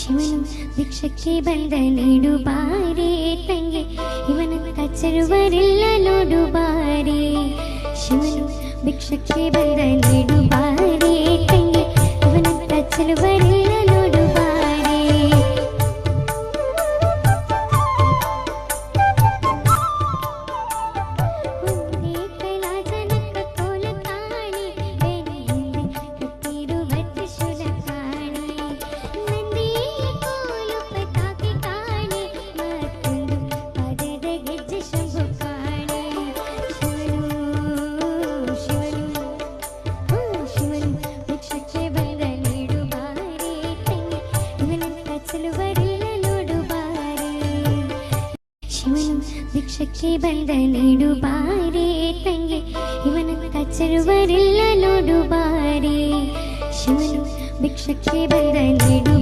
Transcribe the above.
ಶಿವನು ಭಿಕ್ಷಕ್ಕೆ ಬಂದ ನೀಡು ಬಾರೆ ತಂಗೆ ಇವನಂತ ಚರುವರೆಲ್ಲ ನೋಡು ಬಾರೆ ಶಿವನು ಭಿಕ್ಷಕ್ಕೆ ಬಂದ ನೀಡು ಬಾರೆ ತಂಗೆ ಇವನಂತ ಚರುವರೆಲ್ಲ ನೋಡು ಬಾರೆ ಒಂದೇ ಕೈಲಾಸನಕ್ಕ ಕೋಲ ಕಾಣಿ ಬೆನ್ನಿಂದೆ ಕಟ್ಟಿರುವ ತ್ರಿಶೂಲ ಕಾಣಿ ನಂದಿಯ ಕೋಲು ಪತಾಕೆ ಕಾಣಿ ಮತ್ತೊಂದು ಪದದ ಗೆಜ್ಜೆ ಶಂಭು ಕಾಣಿ ಶಿವನು ಭಿಕ್ಷಕ್ಕೆ ಬಂದ ನೀಡು ಬಾರೆ ತಂಗೆ ಇವನಂತ ಚಲುವರೆಲ್ಲ ನೋಡು ಬಾರೆ ಶಿವನು ಭಿಕ್ಷಕ್ಕೆ ಬಂದ ನೀಡು ಬಾರೆ ತಂಗೆ ಇವನಂತ ಚಲುವರೆಲ್ಲ ನೋಡು ಬಾರೆ ಶಿವನು ಭಿಕ್ಷಕ್ಕೆ ಬಂದ ನೀಡು